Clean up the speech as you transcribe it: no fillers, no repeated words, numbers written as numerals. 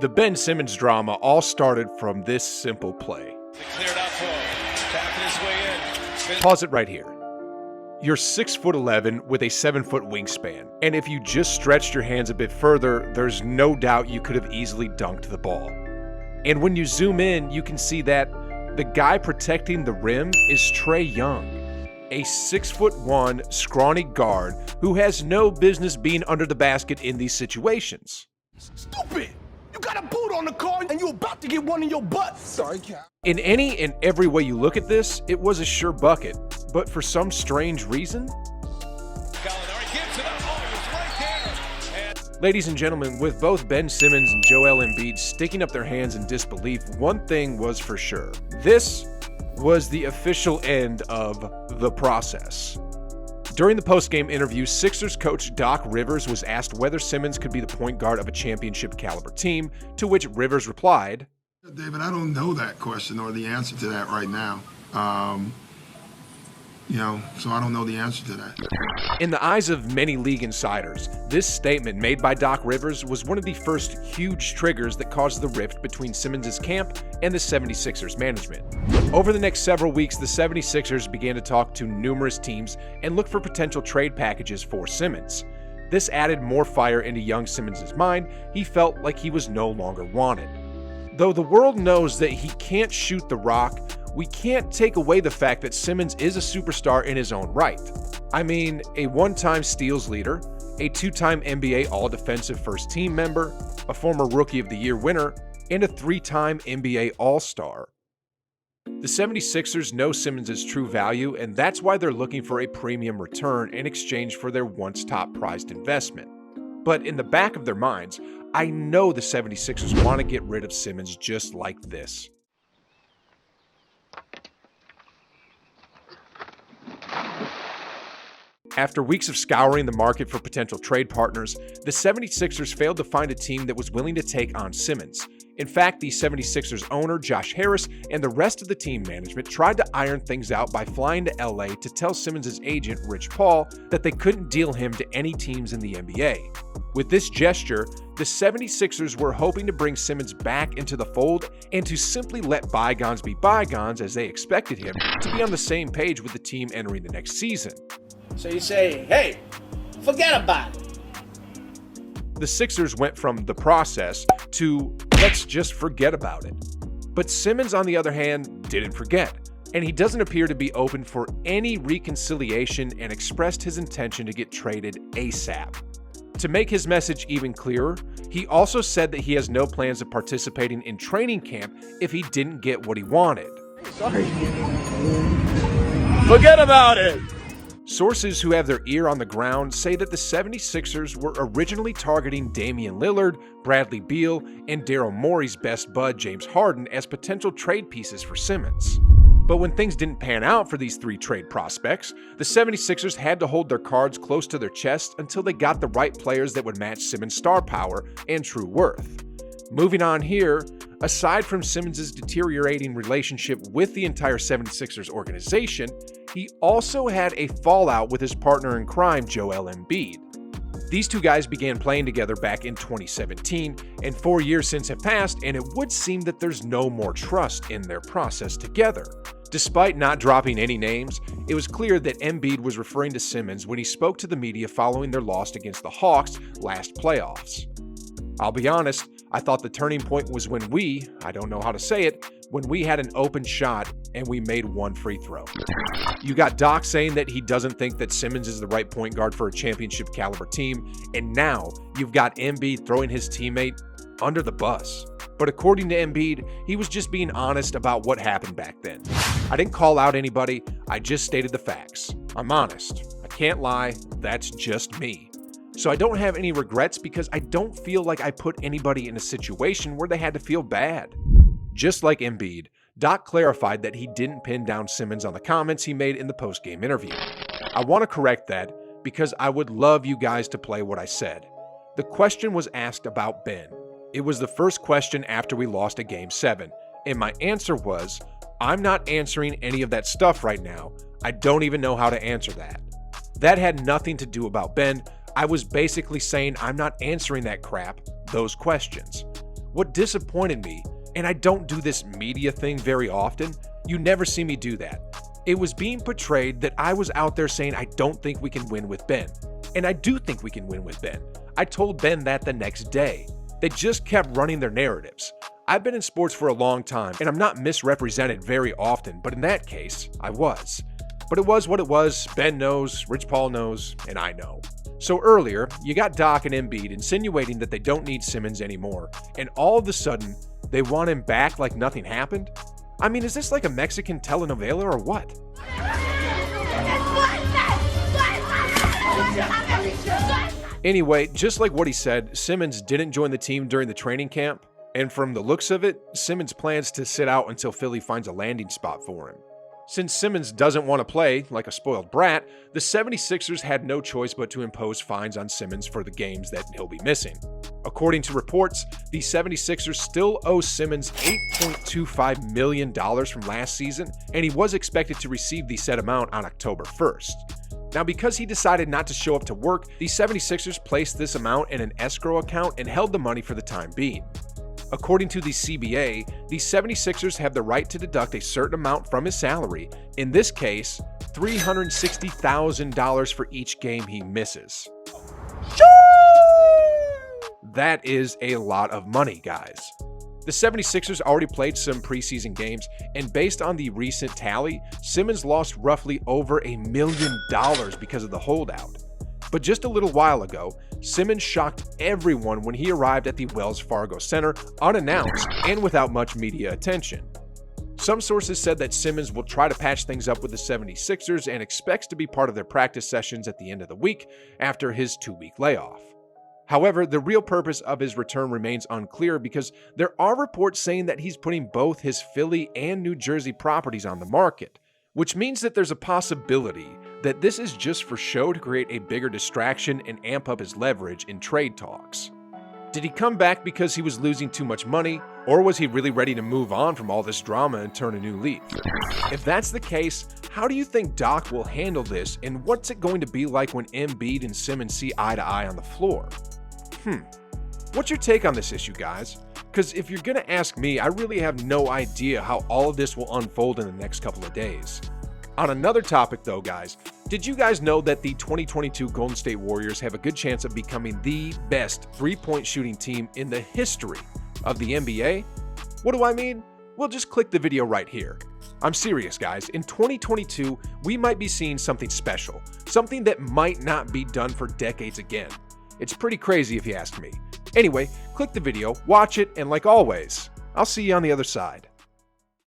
The Ben Simmons drama all started from this simple play. Pause it right here. You're 6'11" with a 7-foot wingspan, and if you just stretched your hands a bit further, there's no doubt you could have easily dunked the ball. And when you zoom in, you can see that the guy protecting the rim is Trae Young, a 6'1" scrawny guard who has no business being under the basket in these situations. Stupid! You got a boot on the car and you about to get one in your butt. Sorry, Cap. In any and every way you look at this, it was a sure bucket, but for some strange reason, ladies and gentlemen, with both Ben Simmons and Joel Embiid sticking up their hands in disbelief, one thing was for sure. This was the official end of the process. During the post-game interview, Sixers coach Doc Rivers was asked whether Simmons could be the point guard of a championship-caliber team, to which Rivers replied, David, I don't know that question or the answer to that right now. So I don't know the answer to that. In the eyes of many league insiders, this statement made by Doc Rivers was one of the first huge triggers that caused the rift between Simmons' camp and the 76ers management. Over the next several weeks, the 76ers began to talk to numerous teams and look for potential trade packages for Simmons. This added more fire into young Simmons' mind. He felt like he was no longer wanted. Though the world knows that he can't shoot the rock, we can't take away the fact that Simmons is a superstar in his own right. I mean, a one-time steals leader, a two-time NBA All-Defensive First Team member, a former Rookie of the Year winner, and a three-time NBA All-Star. The 76ers know Simmons' true value, and that's why they're looking for a premium return in exchange for their once top-prized investment. But in the back of their minds, I know the 76ers want to get rid of Simmons just like this. After weeks of scouring the market for potential trade partners, the 76ers failed to find a team that was willing to take on Simmons. In fact, the 76ers owner, Josh Harris, and the rest of the team management tried to iron things out by flying to LA to tell Simmons' agent, Rich Paul, that they couldn't deal him to any teams in the NBA. With this gesture, the 76ers were hoping to bring Simmons back into the fold and to simply let bygones be bygones, as they expected him to be on the same page with the team entering the next season. So you say, hey, forget about it. The Sixers went from the process to let's just forget about it. But Simmons, on the other hand, didn't forget, and he doesn't appear to be open for any reconciliation and expressed his intention to get traded ASAP. To make his message even clearer, he also said that he has no plans of participating in training camp if he didn't get what he wanted. Sorry. Forget about it! Sources who have their ear on the ground say that the 76ers were originally targeting Damian Lillard, Bradley Beal, and Daryl Morey's best bud James Harden as potential trade pieces for Simmons. But when things didn't pan out for these three trade prospects, the 76ers had to hold their cards close to their chest until they got the right players that would match Simmons' star power and true worth. Moving on here, aside from Simmons' deteriorating relationship with the entire 76ers organization, he also had a fallout with his partner in crime, Joel Embiid. These two guys began playing together back in 2017, and 4 years since have passed, and it would seem that there's no more trust in their process together. Despite not dropping any names, it was clear that Embiid was referring to Simmons when he spoke to the media following their loss against the Hawks last playoffs. I'll be honest, I thought the turning point was when I don't know how to say it, when we had an open shot and we made one free throw. You got Doc saying that he doesn't think that Simmons is the right point guard for a championship caliber team, and now you've got Embiid throwing his teammate under the bus. But according to Embiid, he was just being honest about what happened back then. I didn't call out anybody, I just stated the facts. I'm honest. I can't lie, that's just me. So I don't have any regrets because I don't feel like I put anybody in a situation where they had to feel bad. Just like Embiid, Doc clarified that he didn't pin down Simmons on the comments he made in the post-game interview. I want to correct that because I would love you guys to play what I said. The question was asked about Ben. It was the first question after we lost a Game 7, and my answer was, I'm not answering any of that stuff right now. I don't even know how to answer that. That had nothing to do about Ben. I was basically saying I'm not answering that crap, those questions. what disappointed me, and I don't do this media thing very often, you never see me do that. It was being portrayed that I was out there saying I don't think we can win with Ben. And I do think we can win with Ben. I told Ben that the next day. They just kept running their narratives. I've been in sports for a long time, and I'm not misrepresented very often, but in that case, I was. But it was what it was. Ben knows, Rich Paul knows, and I know. So earlier, you got Doc and Embiid insinuating that they don't need Simmons anymore, and all of a sudden, they want him back like nothing happened? I mean, is this like a Mexican telenovela or what? Anyway, just like what he said, Simmons didn't join the team during the training camp, and from the looks of it, Simmons plans to sit out until Philly finds a landing spot for him. Since Simmons doesn't want to play like a spoiled brat, the 76ers had no choice but to impose fines on Simmons for the games that he'll be missing. According to reports, the 76ers still owe Simmons $8.25 million from last season, and he was expected to receive the said amount on October 1st. Now, because he decided not to show up to work, the 76ers placed this amount in an escrow account and held the money for the time being. According to the CBA, the 76ers have the right to deduct a certain amount from his salary, in this case, $360,000 for each game he misses. That is a lot of money, guys. The 76ers already played some preseason games, and based on the recent tally, Simmons lost roughly over $1 million because of the holdout. But just a little while ago, Simmons shocked everyone when he arrived at the Wells Fargo Center unannounced and without much media attention. Some sources said that Simmons will try to patch things up with the 76ers and expects to be part of their practice sessions at the end of the week after his 2-week layoff. However, the real purpose of his return remains unclear because there are reports saying that he's putting both his Philly and New Jersey properties on the market, which means that there's a possibility that this is just for show to create a bigger distraction and amp up his leverage in trade talks. Did he come back because he was losing too much money, or was he really ready to move on from all this drama and turn a new leaf? If that's the case, how do you think Doc will handle this, and what's it going to be like when Embiid and Simmons see eye to eye on the floor? What's your take on this issue, guys? Because if you're gonna ask me, I really have no idea how all of this will unfold in the next couple of days. On another topic though, guys, did you guys know that the 2022 Golden State Warriors have a good chance of becoming the best three-point shooting team in the history of the NBA? What do I mean? Well, just click the video right here. I'm serious, guys. In 2022, we might be seeing something special, something that might not be done for decades again. It's pretty crazy if you ask me. Anyway, click the video, watch it, and like always, I'll see you on the other side.